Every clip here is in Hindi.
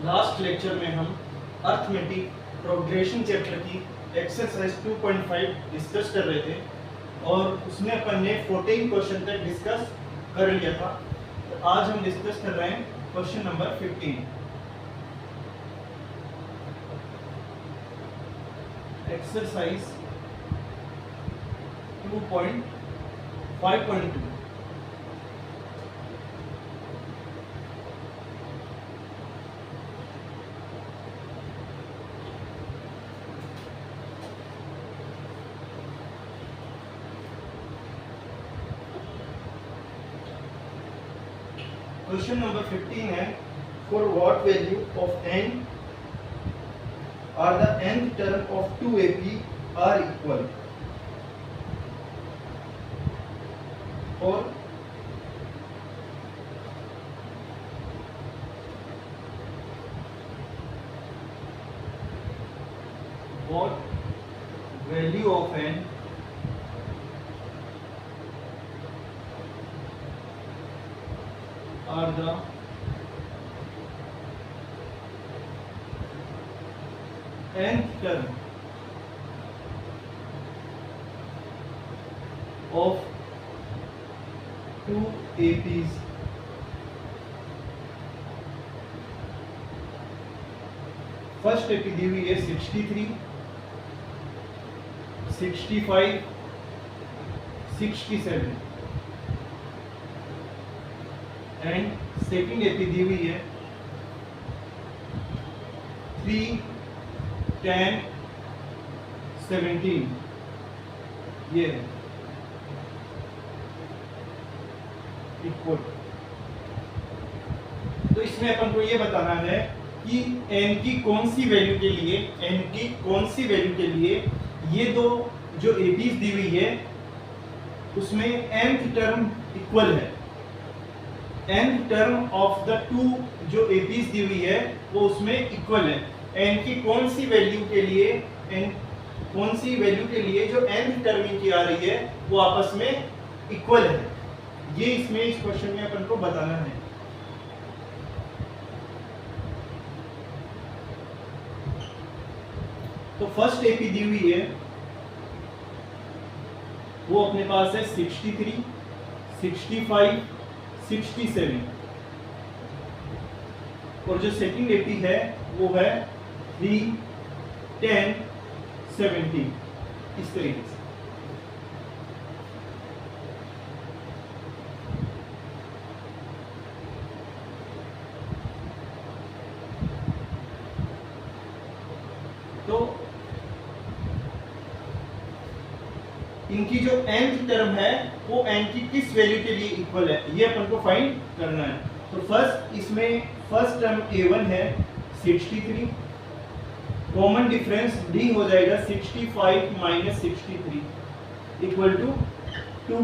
लास्ट लेक्चर में हम अर्थमेटिक प्रोग्रेशन चैप्टर की एक्सरसाइज 2.5 डिस्कस कर रहे थे और उसमें अपन ने 14 क्वेश्चन तक डिस्कस कर लिया था। तो आज हम डिस्कस कर रहे हैं question number 15। Exercise 2.5.2। Question number 15 है, for what value of n are the nth term of 2ap are equal. और what value of n are the nth term of 2 APs। First AP दी हुई है 63, 65, 67 एंड सेकंड एपी दी हुई है 3, 10, 17। ये इक्वल। तो इसमें अपन को ये बताना है कि n की कौन सी वैल्यू के लिए ये दो जो एपीज दी हुई है उसमें nth टर्म इक्वल है। nth term of the two जो एपीज दी हुई है वो उसमें इक्वल है। n की कौन सी वैल्यू के लिए जो nth टर्म की आ रही है वो आपस में इक्वल है। ये इसमें इस क्वेश्चन में अपन को बताना है। तो फर्स्ट एपी दी हुई है वो अपने पास है 63, 65, 67 और जो सेकंड एपी है वो है 3, 10, 17। इस तरीके से तो इनकी जो nth टर्म है वो n की किस वैल्यू के लिए इक्वल है ये अपन को फाइंड करना है। तो फर्स्ट टर्म a1 है 63, कॉमन डिफरेंस d हो जाएगा 65 माइनस 63 इक्वल टू 2।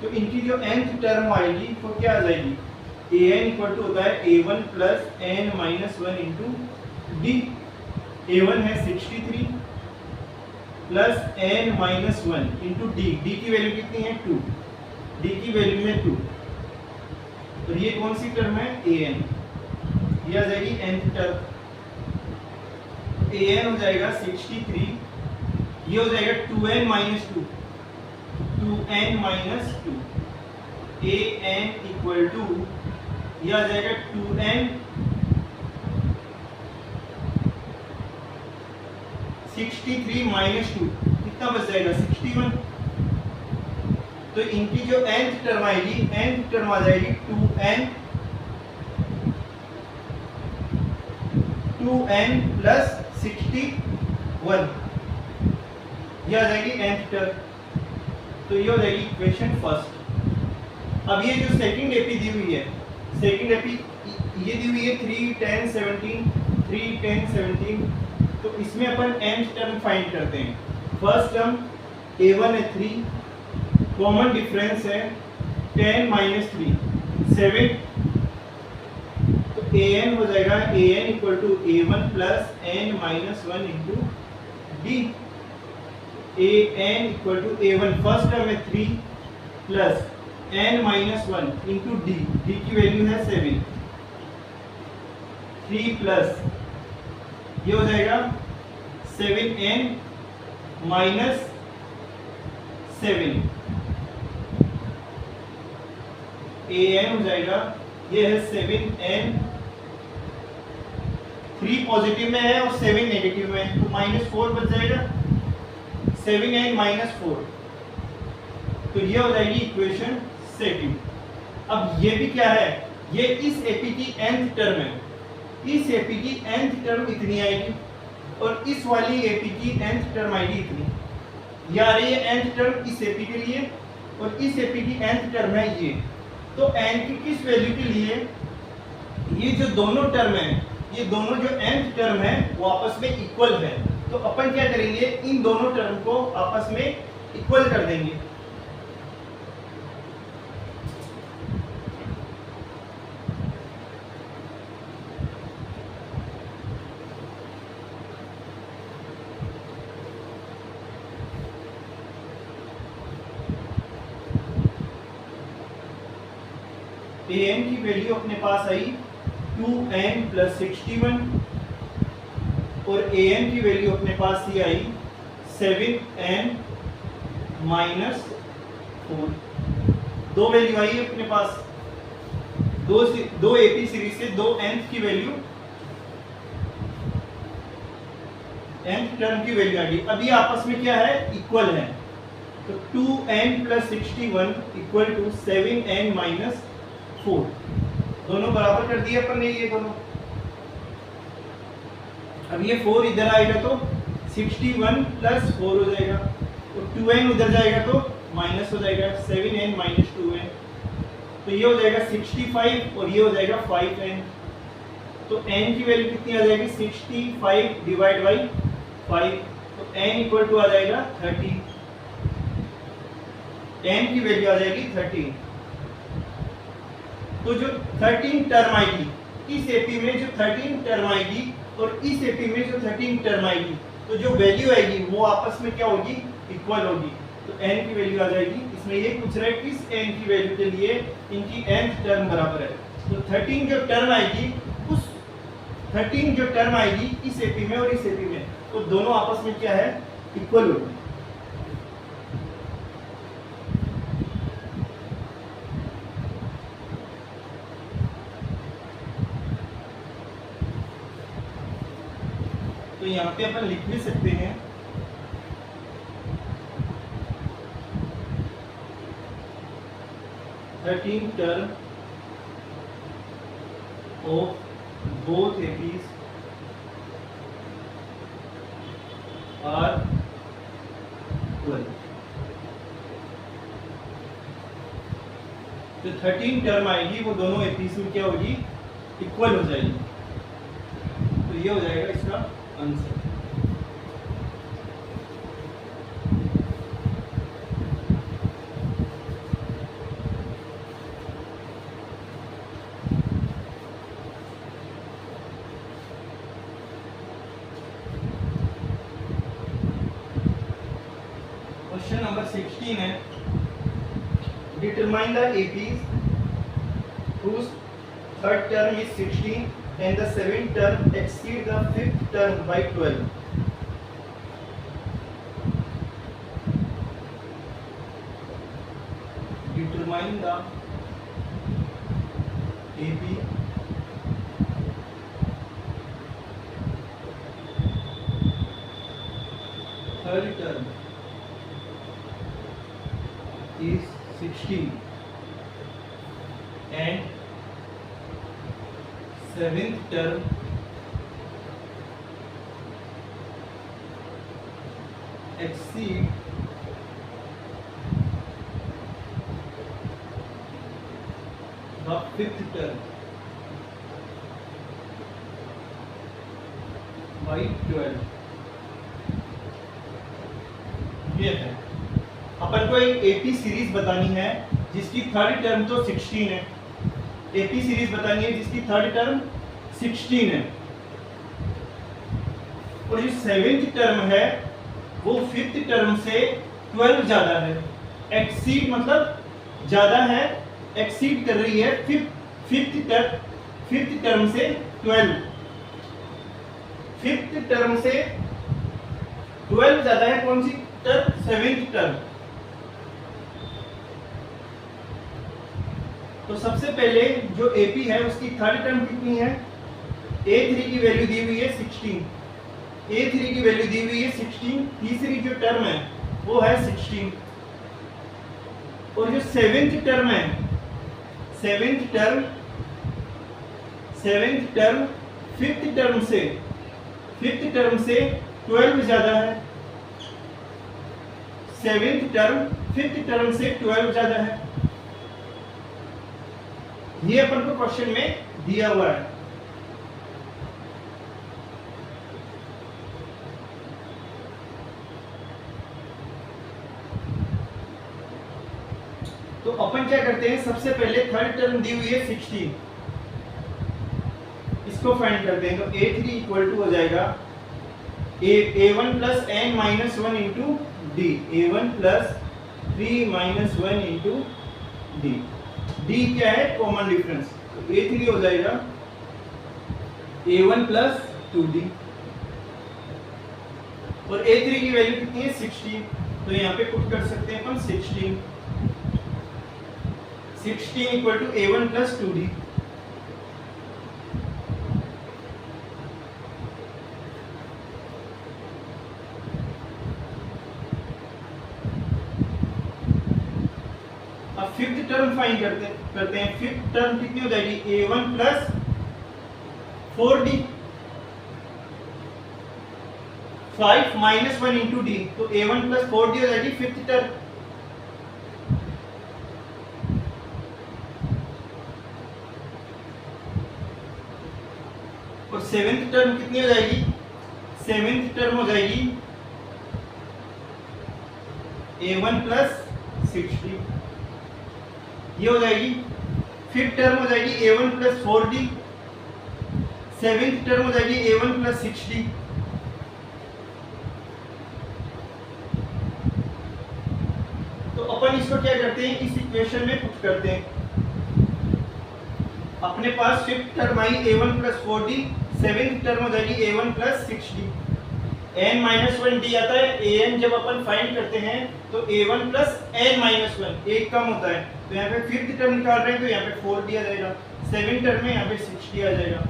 तो इनकी जो nth टर्म आएगी वो क्या आ जाएगी, an इक्वल टू होता है a1 plus n minus 1 into d। a1 है 63 plus n minus 1 into d। d की वैल्यू कितनी है 2, d की वैल्यू है 2। तो ये कौन सी टर्म है an, ये आ जाएगी nth टर्म। an हो जाएगा 63, ये हो जाएगा 2n minus 2, 2n minus 2। an equal to ये आ जाएगा 2n 63 माइनस 2 कितना बच जाएगा 61। तो इनकी जो nth टर्म आएगी nth टर्म आ जाएगी 2n प्लस 61, ये आ जाएगी nth टर्म। तो ये हो जाएगी इक्वेशन फर्स्ट। अब ये जो सेकंड एपी दी हुई है, सेकंड एपी ये दी हुई है 3, 10, 17, 3, 10, 17। तो इसमें अपन nth टर्म फाइंड करते हैं। फर्स्ट टर्म a1 है 3, कॉमन डिफरेंस है 10 माइनस 3 7। तो an हो जाएगा an equal to a1 plus n minus 1 into d। an equal to a1 first term है 3 plus n minus 1 into d। d की वैल्यू है 7। 3 प्लस ये हो जाएगा 7n माइनस 7 an हो जाएगा, ये है 7n, 3 पॉजिटिव में है और 7 नेगेटिव में है, तो -4 बच जाएगा, 7n माइनस 4, तो ये हो जाएगी इक्वेशन सेकंड। अब ये भी क्या है, ये इस एपी की nth टर्म है, इस एपी की nth टर्म इतनी आएगी और इस वाली एपी की nth टर्म आएगी इतनी। ये आ रही है nth टर्म इस एपी के लिए और इस एपी की nth टर्म है ये। तो n की किस वैल्यू के लिए ये जो दोनों टर्म है, ये दोनों जो nth टर्म है वो आपस में इक्वल है, तो अपन क्या करेंगे, इन दोनों टर्म को आपस में इक्वल कर देंगे। an की वैल्यू अपने पास आई 2n प्लस 61 और an की वैल्यू अपने पास ही आई 7n माइनस 4। दो वैल्यू आई अपने पास, दो एपी सीरीज से दो nth की वैल्यू, nth टर्म की वैल्यू आ गई। अभी आपस में क्या है, इक्वल है, तो 2n plus 61 equal to 7n minus 4, दोनों बराबर कर दिए अपन ने ये दोनों। अब ये 4 इधर आएगा तो 61 प्लस 4 हो जाएगा और 2n उधर जाएगा तो माइनस हो जाएगा, 7n माइनस 2n, तो ये हो जाएगा 65 और ये हो जाएगा 5n, तो n की वैल्यू कितनी आ जाएगी, 65 डिवाइड बाई 5, तो n इक्वल टू आ जाएगा 30, n की वैल्यू आ जाएगी 30। तो जो 13 टर्म आएगी इस एपी में, जो 13 टर्म आएगी और इस एपी में जो 13 टर्म आएगी, तो जो वैल्यू आएगी वो आपस में क्या होगी, इक्वल होगी, तो n की वैल्यू आ जाएगी। इसमें ये पूछ रहा है किस n की वैल्यू के लिए इनकी nth टर्म बराबर है, तो 13 जो टर्म आएगी, उस 13 जो टर्म आएगी इस एपी में और इस एपी में, तो दोनों आपस में क्या है, इक्वल होगी। तो यहाँ पे अपन लिख भी सकते हैं thirteen term of both APs are equal. जो 13 टर्म आएगी वो दोनों एपीज में क्या होगी, इक्वल हो जाएगी, तो ये हो जाएगा इसका आंसर। क्वेश्चन नंबर 16 है, determine the APs whose third term is 16 and the seventh term exceed the fifth term by 12. Determine the AP third term is 16 and seventh term exceed the fifth term by 12। ये है, अपन को एक एपी सीरीज बतानी है जिसकी थर्ड टर्म तो 16 है, एपी सीरीज बतानी है जिसकी थर्ड टर्म 16 है और जो सेवेंथ टर्म है वो फिफ्थ टर्म से 12 ज्यादा है। एक्सीड मतलब ज्यादा है, एक्सीड कर रही है फिफ्थ टर्म से 12, फिफ्थ टर्म से 12 ज्यादा है कौन सी टर्म? Seventh term. तो सबसे पहले जो एपी है उसकी थर्ड टर्म कितनी है? A3 की वैल्यू दी हुई है 16, A3 की वैल्यू दी हुई है 16, तीसरी जो टर्म है वो है 16, और जो सेवेंथ टर्म है, सेवेंथ टर्म फिफ्थ टर्म से 12 ज्यादा है, सेवेंथ टर्म फिफ्थ टर्म से 12 ज्यादा है। ये अपन को क्वेश्चन में दिया हुआ है। तो अपन क्या करते हैं, सबसे पहले थर्ड टर्म दी हुई है 16, इसको फाइंड करते हैं। तो A3 इक्वल टू हो जाएगा A1 plus n minus 1 into D, A1 plus 3 minus 1 into D. D क्या है? Common difference. तो A3 हो जाएगा A1 प्लस 2D, और A3 की वैल्यू कितनी है? 16, तो यहाँ पे पुट कर सकते हैं अपन 16 equal to A1 plus 2D। अब फिफ्थ टर्म फाइंड करते हैं। फिफ्थ टर्म कितनी हो जाएगी? A1 plus 4D, 5 minus 1 into D, तो A1 प्लस 4D हो जाएगी फिफ्थ टर्म। और सेवेंथ टर्म कितनी हो जाएगी? सेवेंथ टर्म हो जाएगी A1 प्लस 60, ये हो जाएगी। फिफ्थ टर्म हो जाएगी A1 plus 4D, seventh term हो जाएगी A1 प्लस 60। तो अपन इसको क्या करते हैं, इस इक्वेशन में पुट करते हैं। अपने पास फिफ्थ टर्म आई A1 plus 4D, seventh term हो जाएगी A1 plus 60, n minus 1 D आता है। an जब अपन फाइंड करते हैं तो A1 प्लस n माइनस 1 एक कम होता है, तो यहाँ पे फिफ्थ टर्म निकाल रहे हैं तो यहाँ पे 4D आ जाएगा, सेवेंथ टर्म में यहाँ पे 60 आ जाएगा।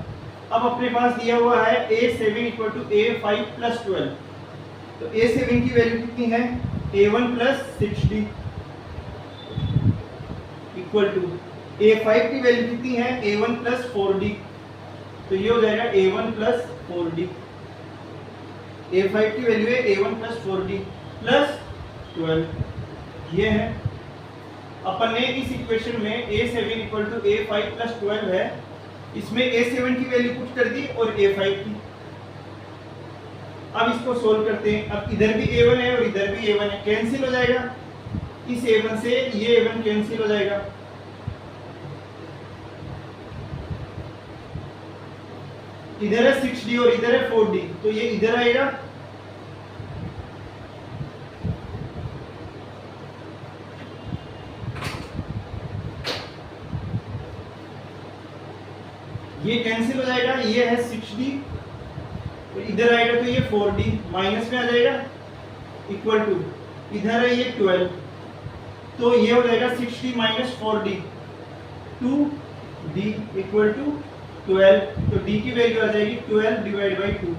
अब अपने पास दिया हुआ है A7 equal to A5 plus 12, तो A7 की वैल्यू कितनी है? A1 plus 60 equal to A5 की वैल्यू कितनी है? A1 प्लस 4D, तो ये हो जाएगा A1 प्लस 4D। A5 की वैल्यू है A1 प्लस 4D प्लस 12, ये है। अपन ने इस इक्वेशन में A7 equal to A5 plus 12 है, इसमें A7 की वैल्यू पुट कर दी और A5 की। अब इसको सोल्व करते हैं। अब इधर भी A1 है और इधर भी A1 है, कैंसिल हो जाएगा। इस A1 से ये A1 कैंसिल हो जाएगा। इधर है 6D और इधर है 4D, तो ये इधर आएगा। ये कैंसिल हो जाएगा, ये है 6D तो इधर आएगा तो ये 4D माइनस में आ जाएगा, इक्वल टू इधर है ये 12, तो ये हो जाएगा 6D minus 4D, 2D equal to 12। तो D की वैल्यू आ जाएगी 12 डिवाइड बाई 2,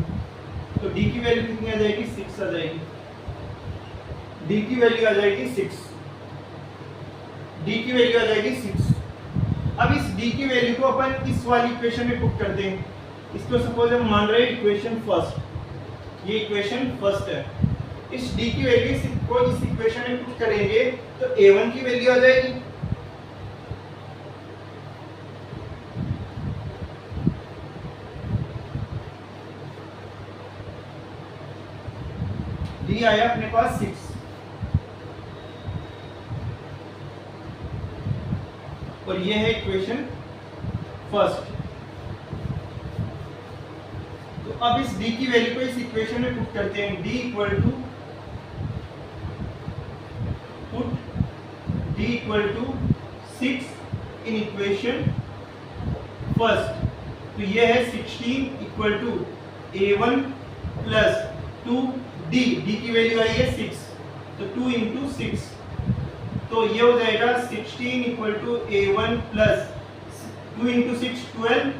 तो D की वैल्यू कितनी आ जाएगी? 6 आ जाएगी। D की वैल्यू आ जाएगी 6, D की वैल्यू आ जाएगी 6। अब इस D की वैल्यू को अपन इस वाली इक्वेशन में पुट करते हैं। इसको सपोज हम मान रहे हैं इक्वेशन फर्स्ट, ये इक्वेशन फर्स्ट है। इस D की वैल्यू को इस इक्वेशन में पुट करेंगे तो A1 की वैल्यू आ जाएगी, D आया अपने पास 6, और ये है इक्वेशन फर्स्ट। तो अब इस D की वैल्यू को इस इक्वेशन में पुट करते हैं। D equal to put D equal to 6 in equation first, तो ये है 16 equal to A1 plus 2D, D की वैल्यू आई है 6, तो 2 इंटू 6, तो ये हो जाएगा 16 equal to A1 plus 2 into 6 12,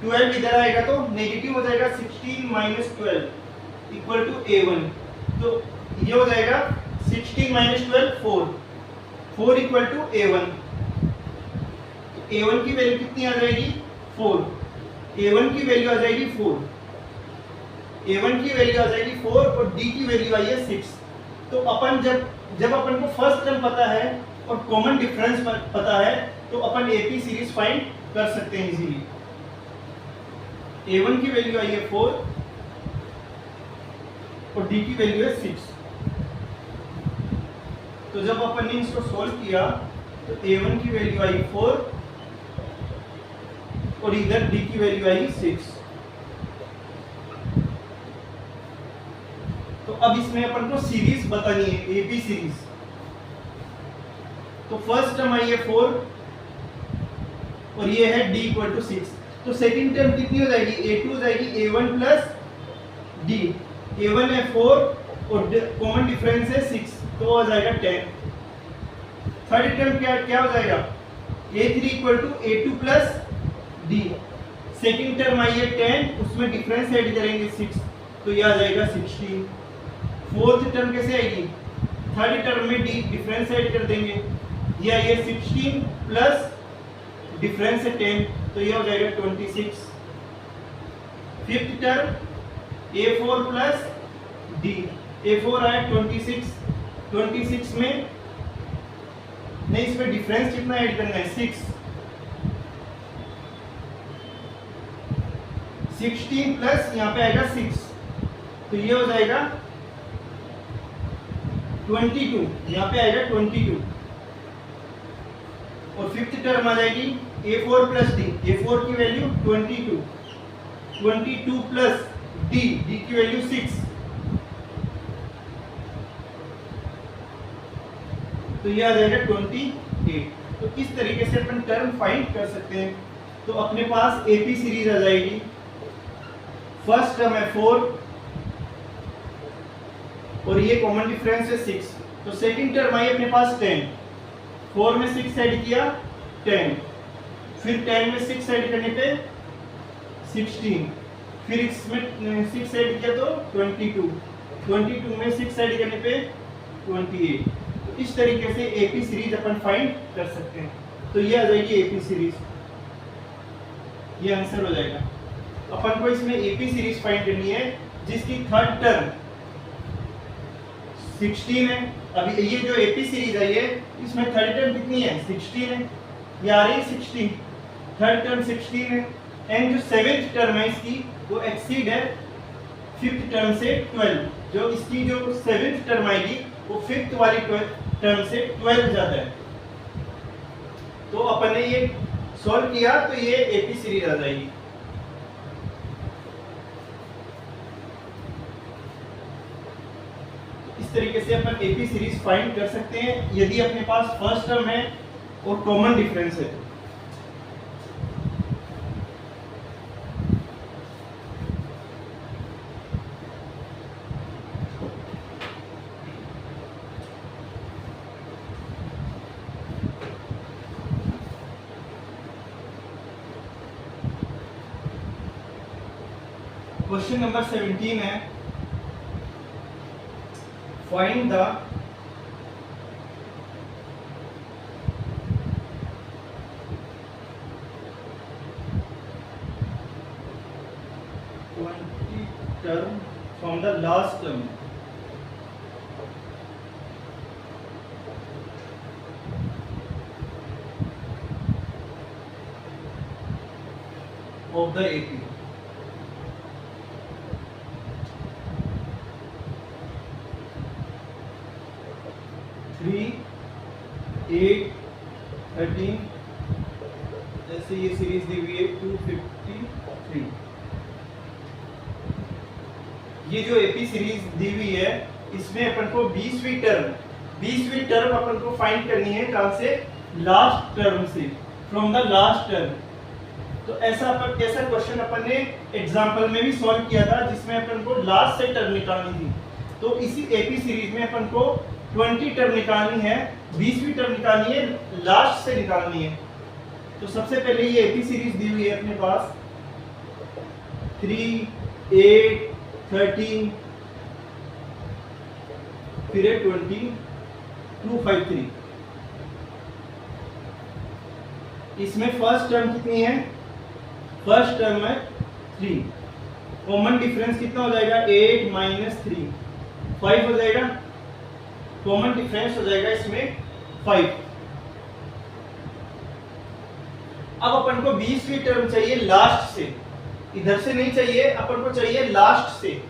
12 इधर आएगा तो नेगेटिव हो जाएगा, 16 माइनस 12 इक्वल टू A1, तो ये हो जाएगा 16 minus 12 4, 4 equal to A1, A1 की वैल्यू कितनी आ जाएगी 4, A1 की वैल्यू आ जाएगी 4, A1 की वैल्यू आ जाएगी 4 और D की वैल्यू आई है 6। तो अपन जब अपन को फर्स्ट टर्म पता है और कॉमन डिफरेंस पता है तो अपन AP सीरीज फाइंड कर सकते हैं इजीली। A1 की वैल्यू आई है 4 और D की वैल्यू है 6। तो जब अपन ने इसको सॉल्व किया तो A1 की वैल्यू आई 4 और इधर D की वैल्यू आई 6। तो अब इसमें अपन को सीरीज बतानी है, AP सीरीज। तो फर्स्ट टर्म आई है 4 और ये है D इक्वल टू 6। तो सेकंड टर्म कितनी हो जाएगी, A2 हो जाएगी A1 प्लस D, A1 है 4 और कॉमन डिफरेंस है 6, तो हो जाएगा 10। थर्ड टर्म क्या हो जाएगा, A3 equal to A2 plus D, second term आई है 10, उसमें डिफरेंस ऐड करेंगे 6, तो ये आ जाएगा 16। फोर्थ टर्म कैसे आएगी, थर्ड टर्म में डिफरेंस ऐड कर देंगे, ये आई है 16 प्लस डिफरेंस है 10, तो ये हो जाएगा 26। Fifth term A4 plus D, A4 आया 26, 26 में नहीं, इसमें डिफरेंस कितना ऐड करना है 6, 16 प्लस यहाँ पे आएगा 6, तो ये हो जाएगा 22, यहाँ पे आएगा 22। और फिफ्थ टर्म आ जाएगी A4 प्लस D, A4 की वैल्यू 22, 22 प्लस D, D की वैल्यू 6, तो ये आ जाएगा 28। तो इस तरीके से अपन टर्म फाइंड कर सकते हैं। तो अपने पास AP सीरीज आ जाएगी, फर्स्ट टर्म है 4 और ये कॉमन डिफरेंस है 6, तो सेकंड टर्म आई अपने पास 10, 4 में 6 ऐड किया 10, फिर 10 में 6 ऐड करने पे 16, फिर इसमें 6 ऐड किया तो 22, 22 में 6 ऐड करने पे 28। तो इस तरीके से AP सीरीज अपन फाइंड कर सकते हैं। तो ये आ जाएगी AP सीरीज, ये आंसर हो जाएगा। अपन को इसमें AP सीरीज फाइंड करनी है जिसकी थर्ड टर्म 16 है। अभी ये जो AP सीरीज आई है इसमें थर्ड टर्म कितनी है 16 है, ये आ रही है 16, थर्ड टर्म 16 है, एंड जो सेवेंथ टर्म है इसकी वो एक्सीड है फिफ्थ टर्म से 12, जो इसकी जो सेवेंथ टर्म आएगी वो फिफ्थ वाली टर्म से 12 ज्यादा है। तो अपन ने ये सॉल्व किया तो ये AP सीरीज आ जाएगी। इस तरीके से अपन AP सीरीज फाइंड कर सकते हैं यदि अपने पास फर्स्ट टर्म है और कॉमन डिफरेंस है। क्वेश्चन नंबर 17 है, find the quantity term from the last term of the AP। 3, 8, 13, जैसे ये सीरीज दी हुई है 253। ये जो AP सीरीज दी हुई है इसमें अपन को 20वीं टर्म अपन को फाइंड करनी है कहां से, लास्ट टर्म से, फ्रॉम द लास्ट टर्म। तो ऐसा क्वेश्चन अपन ने एग्जाम्पल में भी सॉल्व किया था, जिसमें अपन को लास्ट से टर्म निकालनी थी। तो इसी एपी सीरीज में अपन को 20 टर्म निकालनी है, 20वीं टर्म निकालनी है, लास्ट से निकालनी है। तो सबसे पहले ये एपी सीरीज दी हुई है अपने पास 3, 8, 13, फिर 20, 2, 5, 3। इसमें फर्स्ट टर्म कितनी है? फर्स्ट टर्म है 3। कॉमन डिफरेंस कितना हो जाएगा? 8 माइनस 3 5 हो जाएगा। कॉमन डिफरेंस हो जाएगा इसमें 5। अब अपन को 20वीं टर्म चाहिए लास्ट से, इधर से नहीं चाहिए, अपन को चाहिए लास्ट से।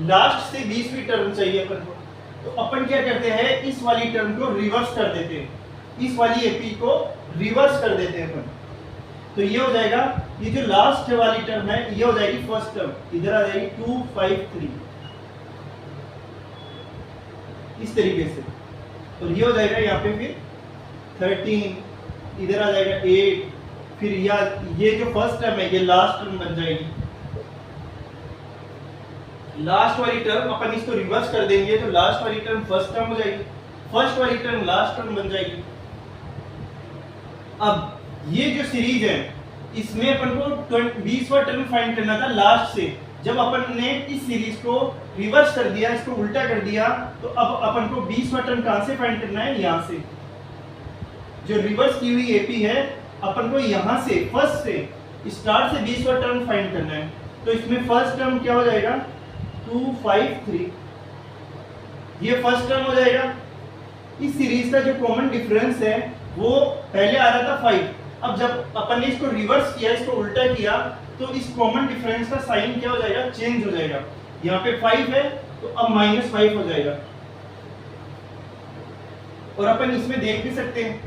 लास्ट से 20वीं टर्म चाहिए अपन को। तो अपन क्या करते हैं, इस वाली टर्म को रिवर्स कर देते हैं, इस वाली एपी को रिवर्स कर देते हैं अपन। तो ये हो जाएगा, ये जो लास्ट वाली टर्म है ये हो जाएगी फर्स्ट टर्म, इधर आ जाएगी 2, 5, 3 इस तरीके से। और ये हो जाएगा यहाँ पे फिर 13, इधर आ जाएगा 8, फिर ये जो फर्स्ट टर्म है ये लास्ट टर्म बन जाएगी। लास्ट वाली टर्म अपन इसको रिवर्स कर देंगे तो लास्ट वाली टर्म फर्स्ट टर्म हो जाएगी, फर्स्ट वाली टर्म लास्ट टर्म बन जाएगी। अब ये जो सीरीज है इसमें अपन को 20वां टर्म फाइंड करना था लास्ट से। जब अपन ने इस सीरीज को रिवर्स कर दिया, इसको उल्टा कर दिया, तो अब अपन को 20वां टर्म कहां से फाइंड करना है? यहां से। जो रिवर्स की हुई एपी है अपन को यहां से फर्स्ट से स्टार्ट से 20वां टर्म फाइंड करना है। तो इसमें फर्स्ट टर्म क्या हो जाएगा? 2, 5, 3 ये फर्स्ट टर्म हो जाएगा। इस सीरीज का जो कॉमन डिफरेंस है वो पहले आ रहा था 5, अब जब अपन ने इसको रिवर्स किया, इसको उल्टा किया, तो इस कॉमन डिफरेंस का साइन क्या हो जाएगा? चेंज हो जाएगा। यहाँ पे 5 है तो अब -5 हो जाएगा। और अपन इसमें देख भी सकते हैं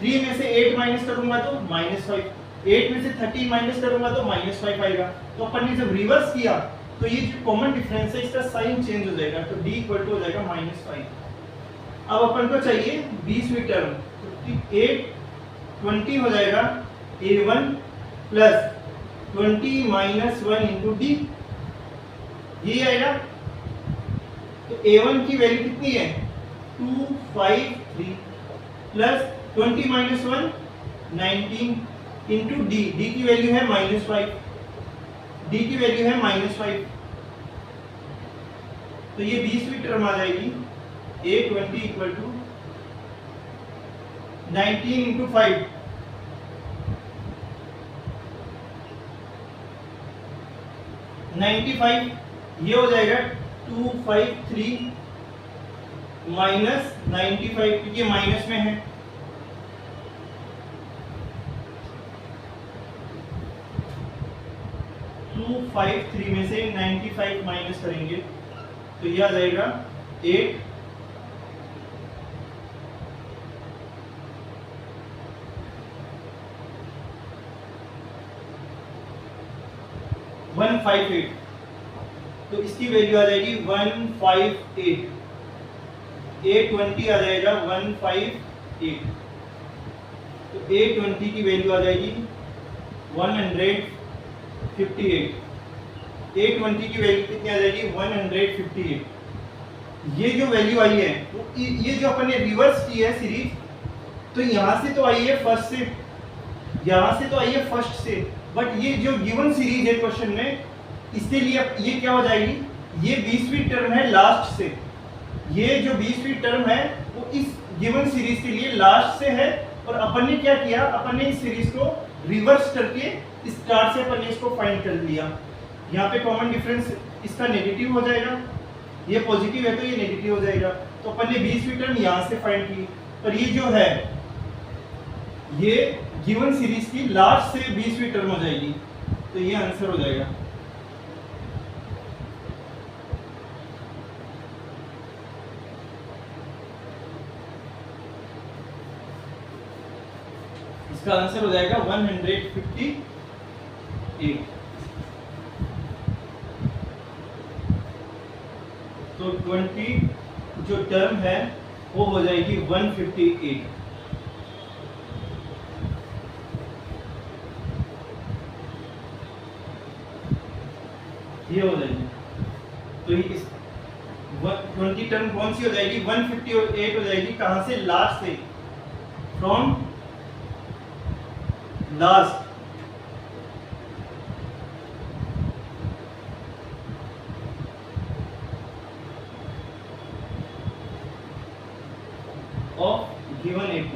3 में से 8 माइनस करूंगा तो -5, 8 में से 30 माइनस करूंगा तो -5 आएगा। तो अपन ने जब रिवर्स किया तो ये जो कॉमन डिफरेंस है इसका साइन चेंज हो जाएगा, तो d इक्वल टू हो जाएगा -5। अब अपन को चाहिए 20वीं टर्म, तो 8 20 हो जाएगा a1 plus 20 minus 1 into D, ये आएगा। तो a1 की वैल्यू कितनी है? 2, 5, 3 plus 20 minus 1 19 into D, D की वैल्यू है -5, डी की वैल्यू है -5। तो ये 20वीं टर्म आ जाएगी a20 इक्वल टू 19 इंटू 5 95, ये हो जाएगा 253 माइनस 95, क्योंकि माइनस में है। टू 5, 3 में से 95 माइनस करेंगे तो ये आ जाएगा 8 158, तो इसकी वैल्यू आ जाएगी 158, A20 आ जाएगा 158, तो A20 की वैल्यू आ जाएगी 158, A20 की वैल्यू कितनी आ जाएगी? 158। ये जो वैल्यू आई है ये जो अपन ने रिवर्स की है सीरीज, तो यहाँ से तो आई है फर्स्ट से, यहाँ से तो आई है फर्स्ट से, बट ये जो गिवन सीरीज है क्वेश्चन में, इसके लिए ये क्या हो जाएगी? ये 20वीं टर्म है लास्ट से, ये जो 20वीं टर्म है वो इस गिवन सीरीज के लिए लास्ट से है। और अपन ने क्या किया? अपन ने इस सीरीज को रिवर्स करके स्टार्ट से अपन ने इसको फाइंड कर लिया। यहाँ पे कॉमन डिफरेंस इसका नेगेटिव हो जाएगा, ये पॉजिटिव है तो ये नेगेटिव हो जाएगा। तो अपन ने 20वीं टर्म यहाँ से फाइंड की, और ये जो है ये गिवन सीरीज की लास्ट से 20वीं टर्म हो जाएगी, तो ये आंसर हो जाएगा। इसका आंसर हो जाएगा 158। तो 20 जो टर्म है वो हो जाएगी 158। ये हो जाएगी। तो ये 20 टर्म कौन सी हो जाएगी? 158 हो जाएगी। कहां से? लास्ट से, from last. Of given AP।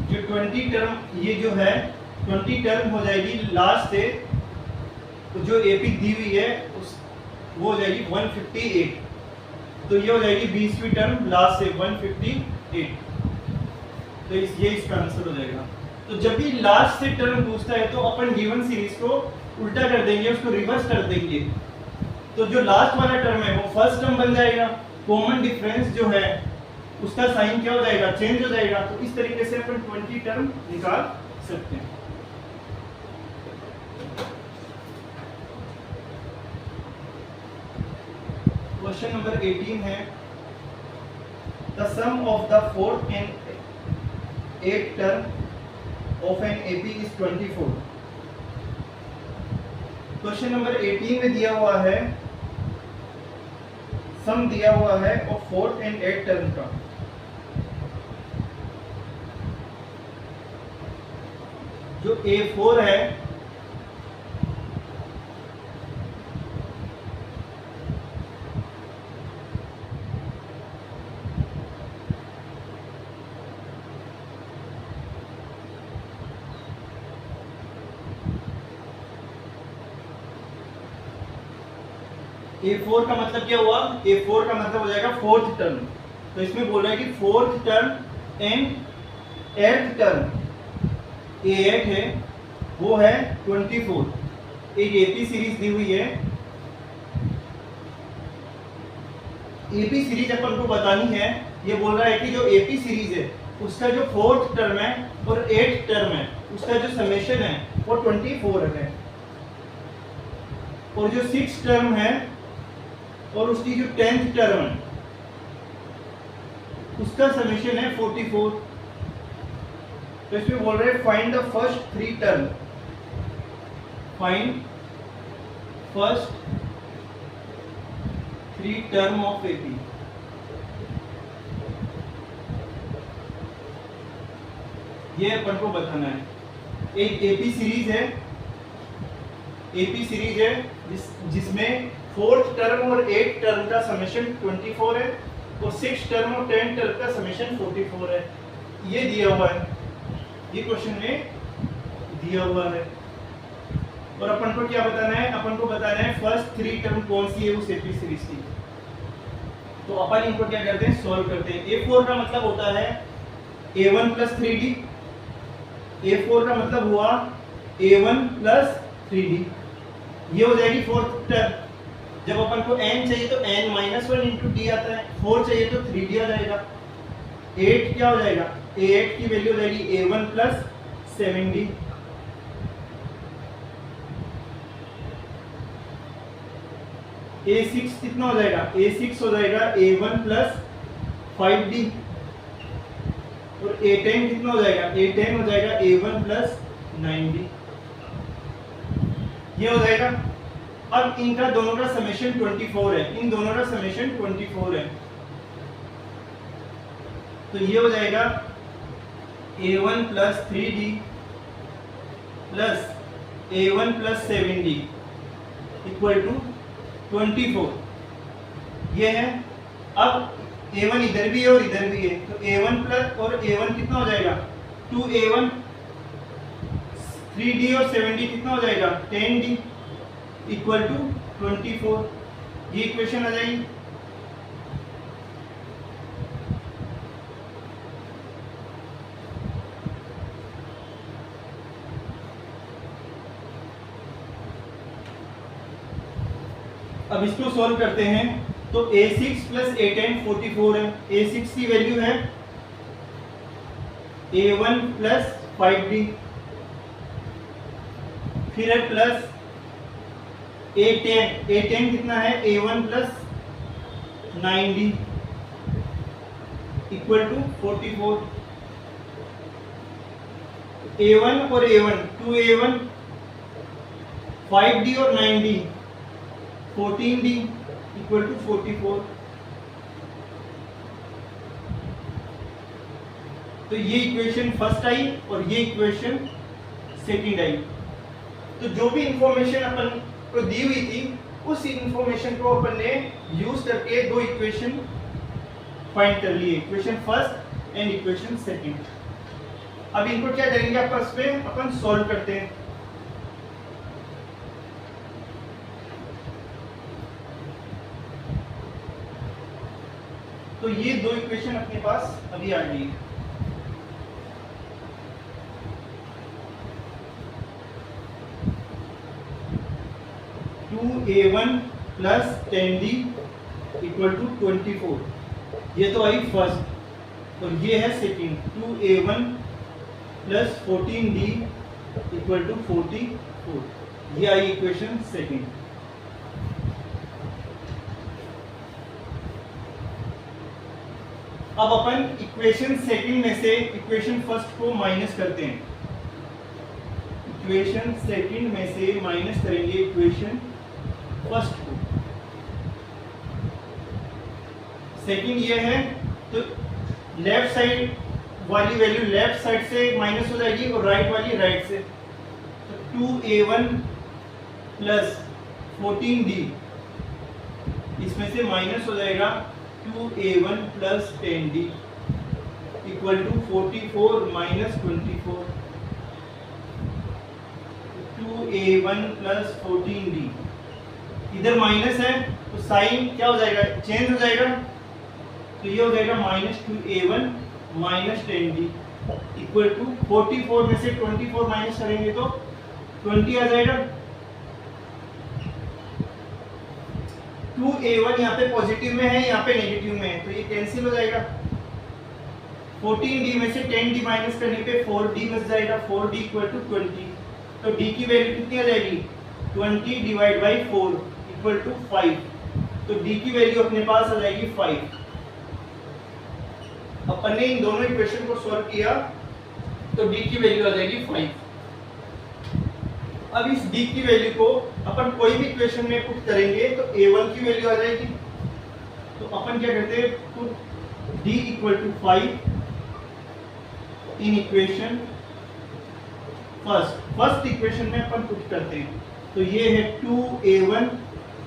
जो 20 टर्म, ये जो है 20 टर्म हो जाएगी लास्ट से, तो जो AP दी हुई है उस वो हो जाएगी 158। तो ये हो जाएगी 20वीं टर्म लास्ट से 158। तो ये इसका आंसर हो जाएगा। तो जब भी लास्ट से टर्म पूछता है तो अपन गिवन सीरीज को उल्टा कर देंगे, उसको रिवर्स कर देंगे। तो जो लास्ट वाला टर्म है वो फर्स्ट टर्म बन जाएगा। कॉमन डिफरेंस जो है उसका साइन क्या हो जाएगा? चेंज हो जाएगा। तो इस तरीके से अपन 20 टर्म निकाल सकते हैं। क्वेश्चन नंबर 18 है, the sum of the fourth and eight term of an AP is 24। Question number 18 में दिया हुआ है, सम दिया हुआ है और फोर्थ एंड एट टर्म का। जो A4 है A4 का मतलब क्या हुआ? A4 का मतलब हो जाएगा फोर्थ टर्म। तो इसमें बोल रहा है कि fourth term and eighth term A8 है, वो है 24। एक AP सीरीज दी हुई है। AP सीरीज अपन को बतानी है। ये बोल रहा है कि जो AP सीरीज है उसका जो फोर्थ टर्म है और एट्थ टर्म है उसका जो समेशन है वो 24 है, और जो सिक्स टर्म है और उसकी जो 10th टर्म है उसका समेशन है 44। तो इसमें बोल रहे हैं find the first 3 term, find first 3 term of AP। ये अपन को बताना है। एक AP सीरीज है, AP सीरीज है जिसमें फोर्थ टर्म और एट टर्म का समेशन 24 है और सिक्स टर्म और 10 टर्म का समेशन 44 है। ये दिया हुआ है, ये क्वेश्चन में दिया हुआ है। और अपन को क्या बताना है? अपन को बताना है फर्स्ट 3 टर्म कौन सी है उस AP सीरीज की। तो अपन इनको क्या करते हैं? सॉल्व करते हैं। A4 का मतलब होता है A1 प्लस 3D। A4 का मतलब हुआ A1 प्लस 3D। ये हो जाएगी फोर्थ टर्म। जब अपन को n चाहिए तो n-1 इंटू डी आता है, 4 चाहिए तो 3D आ जाएगा। 8 क्या हो जाएगा? A8 की वैल्यू हो जाएगी A1 प्लस 7D। A6 कितना हो जाएगा? A6 हो जाएगा A1 प्लस 5D। और A10 कितना हो जाएगा? A10 हो जाएगा A1 प्लस 9D। ये हो जाएगा। अब इनका दोनों का समेशन 24 है, इन दोनों का समेशन 24 है। तो ये हो जाएगा A1 plus 3D plus A1 plus 7D equal to 24। ये है। अब A1 इधर भी है और इधर भी है, तो A1 प्लस और A1 कितना हो जाएगा? 2A1। 3D और 7D कितना हो जाएगा? 10D equal to 24। ये इक्वेशन आ जाएगी। अब इसको सॉल्व करते हैं। तो A6 प्लस A10 44 है। A6 की वैल्यू है A1 प्लस 5D, फिर है प्लस A10 कितना है A1 plus 9D equal to 44। A1 और A1 2A1 5D और 9D 14D इक्वल टू 44। तो ये इक्वेशन फर्स्ट आई और ये इक्वेशन सेकंड आई। तो जो भी इंफॉर्मेशन अपन को दी हुई थी उस इंफॉर्मेशन को अपन ने यूज करके दो इक्वेशन फाइंड कर लिए, equation first and equation second. अब इनको क्या करेंगे आपस में अपन सॉल्व करते हैं। तो ये दो इक्वेशन अपने पास अभी आ गई है। A1 plus 10D equal to 24, ये तो आई फर्स्ट और ये है second. 2A1 plus 14D equal to 44, ये आई इक्वेशन सेकंड। अब अपन इक्वेशन सेकंड में से इक्वेशन फर्स्ट को माइनस करते हैं। इक्वेशन सेकंड में से माइनस करेंगे इक्वेशन फर्स्ट को। सेकंड ये है तो लेफ्ट साइड वाली वैल्यू लेफ्ट साइड से माइनस हो जाएगी और राइट वाली राइट से। तो 2A1 प्लस 14D इसमें से माइनस हो जाएगा 2A1 plus 10D equal to 44 minus 24। 2A1 plus 14D, इधर माइनस है तो साइन क्या हो जाएगा, चेंज हो जाएगा। तो ये हो जाएगा minus 2A1 minus 10D equal to 44 में से 24 माइनस करेंगे तो 20 आ जाएगा। 2A1 यहाँ पे पॉजिटिव में है, यहाँ पे नेगेटिव में है, तो ये कैंसिल हो जाएगा। 14D में से 10D माइनस करने पे 4D बच जाएगा। 4D इक्वल टू 20, तो D की वैल्यू कितनी आ जाएगी 20 डिवाइड बाई 4 इक्वल टू 5। तो D की वैल्यू अपने पास आ जाएगी 5। अपन ने इन दोनों इक्वेशन को सॉल्व किया तो D की वैल्यू आ जाएगी 5। अब इस D की वैल्यू को अपन कोई भी इक्वेशन में पुट करेंगे तो A1 की वैल्यू आ जाएगी। तो अपन क्या करते हैं, put D equal to 5 in equation first equation में अपन पुट करते हैं। तो ये है 2A1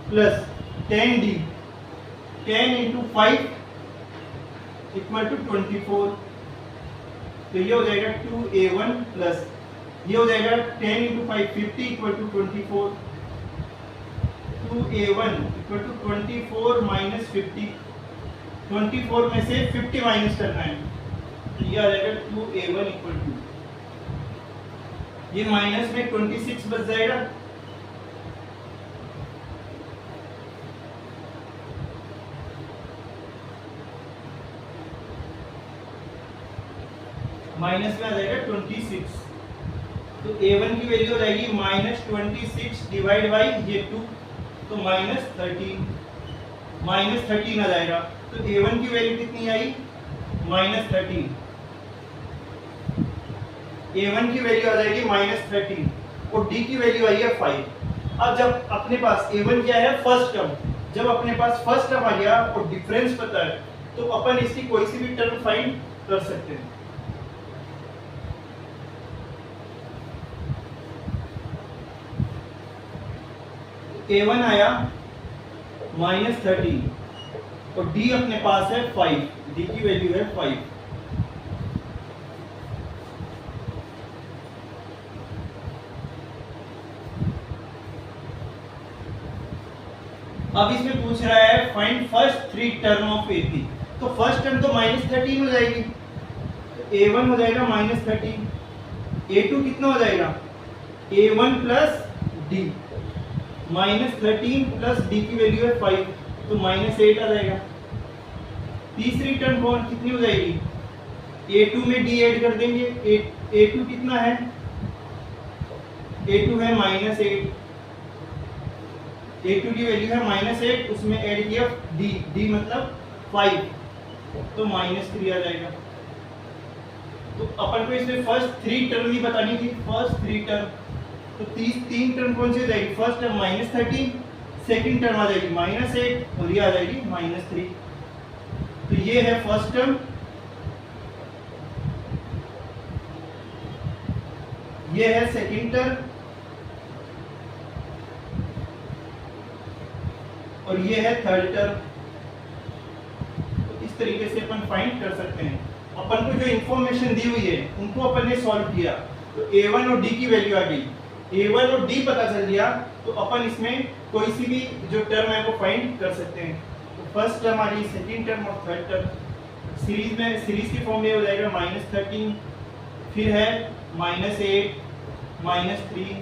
plus 10D 10 into 5 equal to 24। तो ये हो जाएगा 2A1 प्लस ये हो जाएगा 10 into 5 50 equal to 24। 2A1 equal to 24 minus 50, 24 में से 50 माइनस करना है तो ये आ जाएगा 2A1 इक्वल टू, ये माइनस में 26 बच जाएगा। माइनस में आ जाएगा 26। तो A1 की वैल्यू हो जाएगी माइनस 26 डिवाइड बाई ये 2, तो माइनस 13 आ जाएगा। तो A1 की वैल्यू कितनी आई माइनस 13। A1 की वैल्यू आ जाएगी माइनस 13 और D की वैल्यू आई है 5। अब जब अपने पास A1 क्या है फर्स्ट टर्म, जब अपने पास फर्स्ट टर्म आ गया और डिफरेंस पता है तो अपन इसकी कोई सी भी टर्म फाइंड कर सकते हैं। A1 आया माइनस 13 और D अपने पास है 5, D की वैल्यू है 5। अब इसमें पूछ रहा है find first 3 term of AP। तो फर्स्ट टर्म तो माइनस 13 हो जाएगी, तो A1 हो जाएगा माइनस 13, A2 कितना हो जाएगा A1 plus D minus 13 plus D की वैल्यू है 5, तो माइनस 8 आ जाएगा। तीसरी टर्म कौन कितनी हो जाएगी A2 में D ऐड कर देंगे। A2 कितना है, A2 है -8, A2 की वैल्यू है -8, उसमें ऐड किया D मतलब 5, तो -3 आ जाएगा। तो अपन को इसमें फर्स्ट 3 टर्म ही बतानी थी, फर्स्ट 3 टर्म। तो 3 टर्म कौन सी हो जाएगी, फर्स्ट टर्म -13, सेकंड टर्म आ जाएगी -8 और ये आ जाएगी -3। तो ये है फर्स्ट टर्म, ये है सेकंड टर्म और ये है थर्ड टर्म। तो इस तरीके से अपन फाइंड कर सकते हैं। अपन को जो इंफॉर्मेशन दी हुई है उनको अपन ने सॉल्व किया, तो A1 और D की वैल्यू आ गई, A1 और D पता चल गया, तो अपन इसमें कोई सी भी जो टर्म है वो फाइंड कर सकते हैं। तो फर्स्ट टर्म आ रही, सेकंड टर्म और थर्ड टर्म। सीरीज की फॉर्म में हो जाएगा -13, फिर है -8, -3,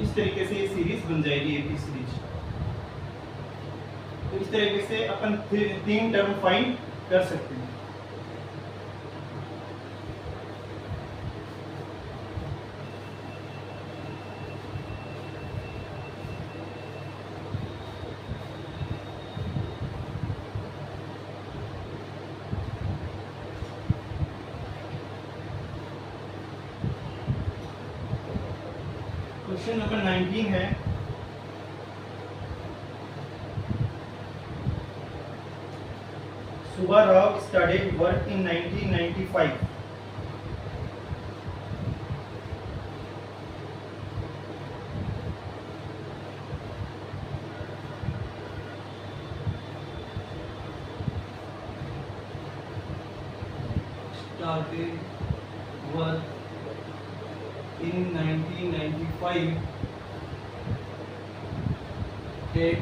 इस तरीके से ये सीरीज बन जाएगी, AP सीरीज। तो इस तरीके से अपन 3 टर्म फाइंड कर सकते हैं। क्वेश्चन नंबर 19 है, Subha Rao started work in 1995. Started work in 1995 at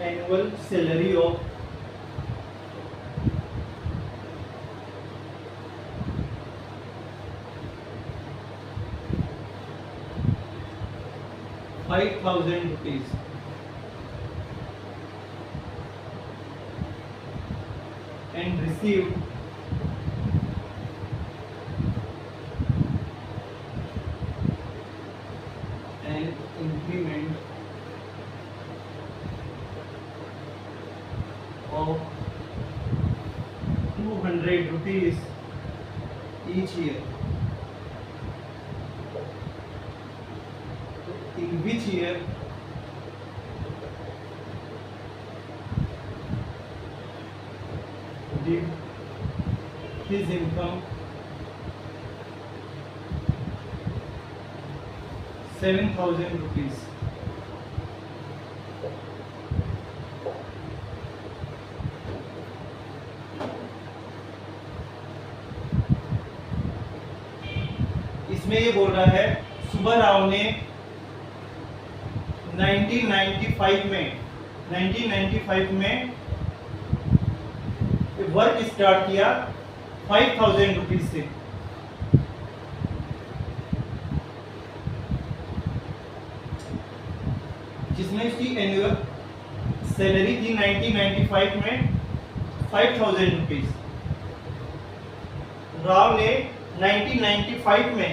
annual salary of ₹5,000 and received an increment of ₹200 each year. In which year did his income ₹7,000? इसमें ये बोल रहा है सुब्बा राव ने 1995 में वर्क स्टार्ट किया ₹5,000 से। जिसमें उसकी एनुअल सैलरी थी 1995 में ₹5,000। राव ने 1995 में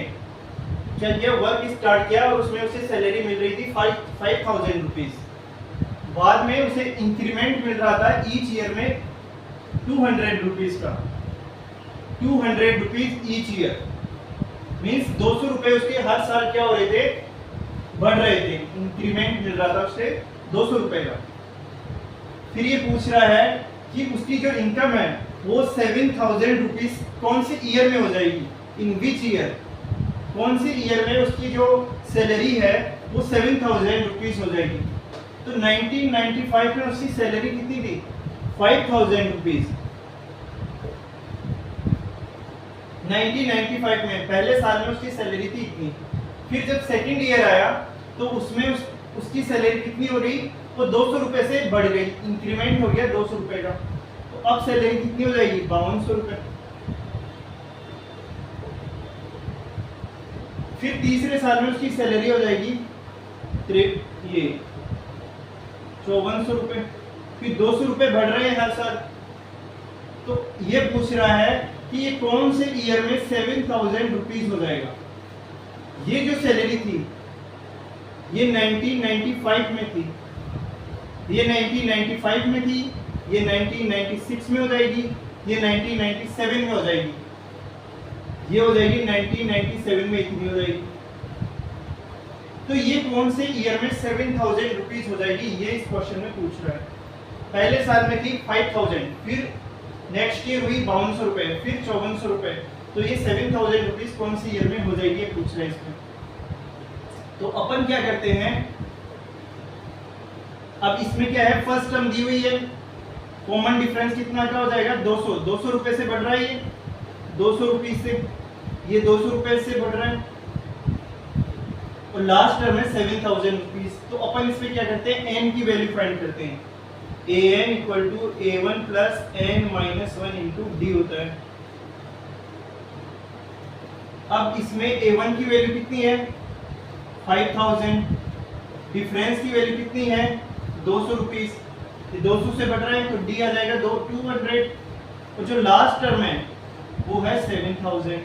जब यह वर्क स्टार्ट किया और उसमें उसे सैलरी मिल रही थी ₹5,000। बाद में उसे इंक्रीमेंट मिल रहा था ईच ईयर में ₹200 का, ₹200 ईच ईयर मीन्स ₹200 उसके हर साल क्या हो रहे थे, बढ़ रहे थे, इंक्रीमेंट मिल रहा था उसे ₹200 का। फिर ये पूछ रहा है कि उसकी जो इनकम है वो ₹7,000 कौन से ईयर में हो जाएगी, इन विच ईयर, कौन से ईयर में उसकी जो सैलरी है वो ₹7,000 हो जाएगी। तो 1995 में उसकी सैलरी कितनी थी, ₹5,000। 1995 में पहले साल में उसकी सैलरी थी इतनी। फिर जब सेकंड ईयर आया तो उसमें उसकी सैलरी कितनी हो रही, वो ₹200 से बढ़ गई, इंक्रीमेंट हो गया ₹200 का। तो अब सैलरी कितनी हो जाएगी, ₹5200। फिर तीसरे साल में उसकी सैलरी हो जाएगी ये ₹5400। फिर ₹200 बढ़ रहे हैं हर साल, तो ये पूछ रहा है कि ये कौन से ईयर में 7,000 रुपीज हो जाएगा। ये जो सैलरी थी ये 1995 में थी, ये 1995 में थी, ये 1996 में हो जाएगी, ये 1997 में हो जाएगी, ये हो जाएगी 1997 में इतनी हो जाएगी। तो ये कौन से ईयर में 7,000 रुपीज हो जाएगी, ये इस क्वेश्चन में पूछ रहा है। पहले साल में थी 5,000, फिर नेक्स्ट ईयर हुई 5200 रुपए, फिर 5400 रुपए, तो ये 7,000 रुपीज कौन सी ईयर में हो जाएगी ये पूछ रहा है इसमें। तो अपन क्या करते हैं, अब इसमें क्या है, फर्स्ट टर्म दी हुई है, कॉमन डिफरेंस कितना क्या हो जाएगा 200, 200 रुपए से बढ़ रहा है, ये 200 रुपीज से, ये 200 रुपए से बढ़ रहा है, और लास्ट टर्म है 7,000 रुपीज। तो अपन इसमें क्या करते हैं, एन की वैल्यू फाइंड करते हैं, an equal to a1 plus n minus 1 into D होता है। अब इसमें a1 की वैल्यू कितनी है 5,000, डिफरेंस की वैल्यू कितनी है 200 रुपीज, 200 से बढ़ रहा है तो डी आ जाएगा 200, और जो लास्ट टर्म है वो है 7,000।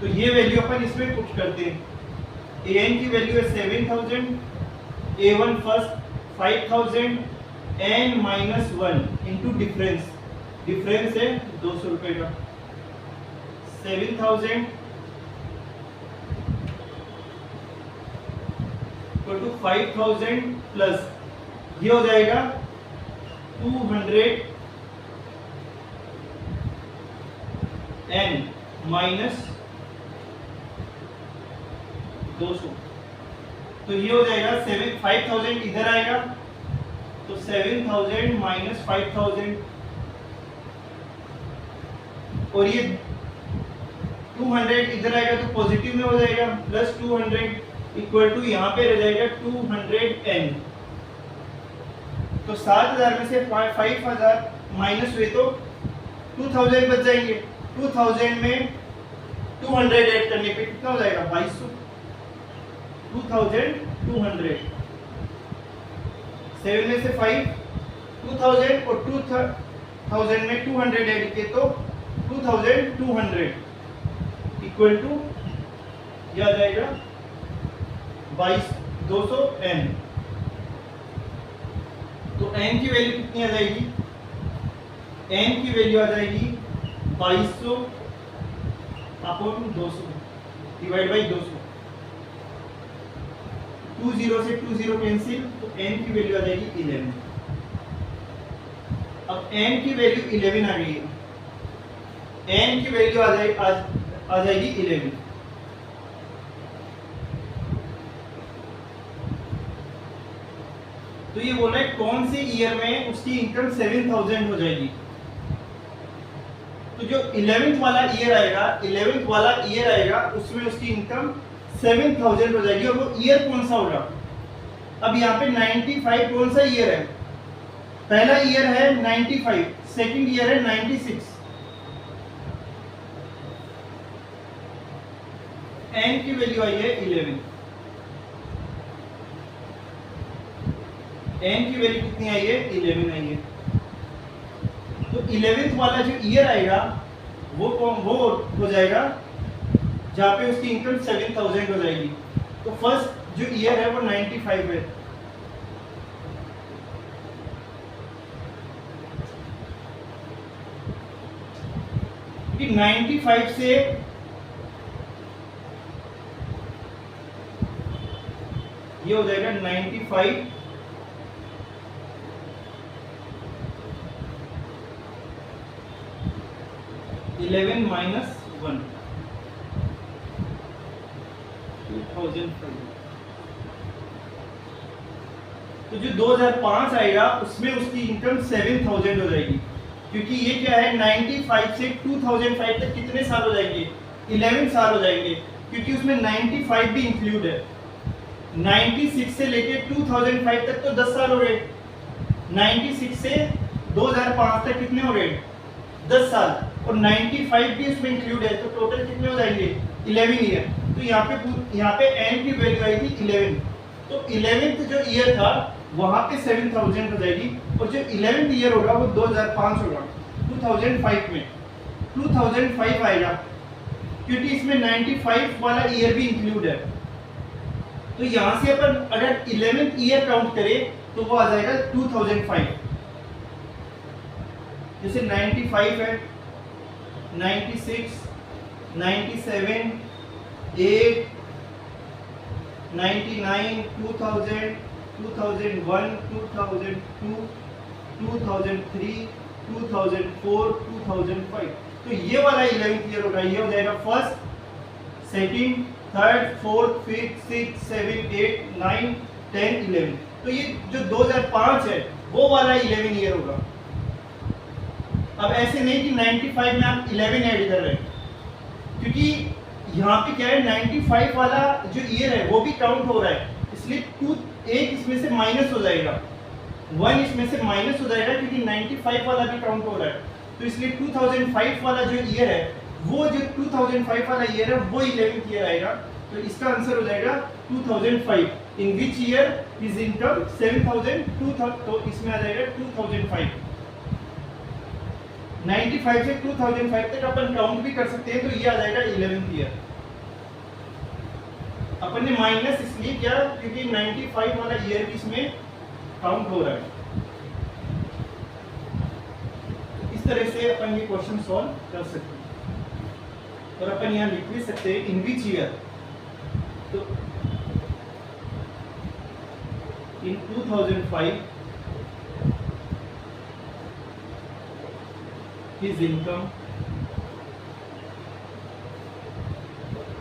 तो ये वैल्यू अपन इसमें पुट करते हैं, an की वैल्यू है 7,000, a1 first 5,000, n minus 1 into difference, difference है 200 रुपए का, 7,000 इक्वल टू 5,000 प्लस ये हो जाएगा 200 n माइनस 200, तो ये हो जाएगा 5,000 इधर आएगा तो 7,000 माइनस 5,000, और ये 200 इधर आएगा तो पॉजिटिव में हो जाएगा, प्लस 200 इक्वल टू यहाँ पे रह जाएगा 200n। तो 7,000 में से 5,000 माइनस हुए तो 2,000 बच जाएंगे, 2,000 में 200 ऐड करने पे कितना हो जाएगा 2,200, 2,200, 7 में से 5 2,000 और 2,000 में 200 ऐड किए तो 2,200 इक्वल टू यह आ जाएगा 2,200n। तो n की वैल्यू कितनी आ जाएगी, n की वैल्यू आ जाएगी 2,200 अपॉन 200 डिवाइड बाई 200, 20 से 20 कैंसिल, तो n की वैल्यू आ जाएगी 11। अब n की वैल्यू 11 आ गई है, n की वैल्यू आ जाएगी 11। तो ये बोल रहा है कौन से ईयर में उसकी इनकम 7,000 हो जाएगी। तो जो 11th वाला ईयर आएगा, 11th वाला ईयर आएगा उसमें उसकी इनकम 7,000 हो जाएगी, और वो ईयर कौन सा होगा। अब यहाँ पे 95 कौन सा ईयर है, पहला ईयर है 95, सेकंड ईयर है 96, n की वैल्यू आई है 11, n की वैल्यू कितनी आई है 11 आई है। तो 11th वाला जो ईयर आएगा वो हो जाएगा जहाँ पे उसकी इनकम 7,000 हो जाएगी। तो फर्स्ट जो ईयर है वो 95 है, कि 95 से ये हो जाएगा 95 11 माइनस 1 2005। तो जो 2005 आएगा उसमें उसकी इनकम 7,000 हो जाएगी, क्योंकि ये क्या है 95 से 2005 तक कितने साल हो जाएंगे 11 साल हो जाएंगे, क्योंकि उसमें 95 भी इंक्लूड है। 96 से लेके 2005 तक तो 10 साल हो गए, 96 से 2005 तक कितने हो गए 10 साल, और 95 भी उसमें इंक्लूड है, तो टोटल कितने हो जाएंगे 11 ईयर। तो यहाँ पे n की वैल्यू आई थी 11, तो 11th जो ईयर था वहां पे 7,000 हो जाएगी, और जो 11th ईयर होगा वो 2005 होगा। 2005 में 2005 आएगा, क्योंकि इसमें 95 वाला ईयर भी इंक्लूड है। तो यहां से अपन अगर 11th ईयर काउंट करें तो वो आ जाएगा 2005। जैसे 95 है, 96, 97, 8, 99, 2000, 2001, 2002, 2003, 2004, 2005। तो ये वाला 11th ईयर होगा, ये हो जाएगा first, second, third, fourth, fifth, six, 7, 8, 9, 10, 11। तो ये जो 2005 है वो वाला 11 ईयर होगा। अब ऐसे नहीं कि 95 में आप 11 ऐड कर रहे हैं, क्योंकि यहाँ पे क्या है 95 वाला जो ईयर है वो भी काउंट हो रहा है, इसलिए 2 एक इसमें से माइनस हो जाएगा, 1 इसमें से माइनस हो जाएगा, क्योंकि 95 वाला भी काउंट हो रहा है। तो इसलिए 2005 वाला जो ईयर है, वो जो 2005 वाला ईयर है वो 11th ईयर आएगा। तो इसका आंसर हो जाएगा 2005। इन विच ईयर हिज इनकम 7,000, तो इसमें आ जाएगा 2005। 95 से 2005 तक अपन काउंट भी कर सकते हैं, तो ये आ जाएगा 11th ईयर। अपन ने माइनस इसलिए किया क्योंकि 95 वाला ईयर भी इसमें काउंट हो रहा है। इस तरह से अपन ये क्वेश्चन सॉल्व कर सकते हैं। और अपन यहाँ लिख भी सकते हैं इन विच ईयर, तो इन 2005 his income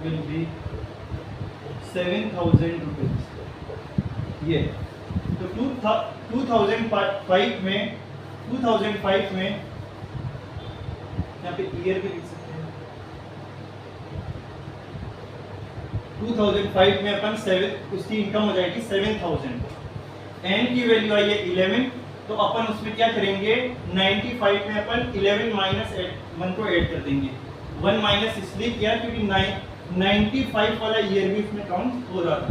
will be 7,000 rupees। ये तो 2005 में यहाँ पे ईयर भी लिख सकते हैं। 2005 में अपन 7 उसकी इनकम हो जाएगी 7,000, एन की वैल्यू आई है 11, तो अपन उसमें क्या करेंगे 95 में अपन 11 माइनस 1 को ऐड कर देंगे। 1 माइनस इसलिए किया क्योंकि 95 वाला ईयर भी इसमें काउंट हो रहा था।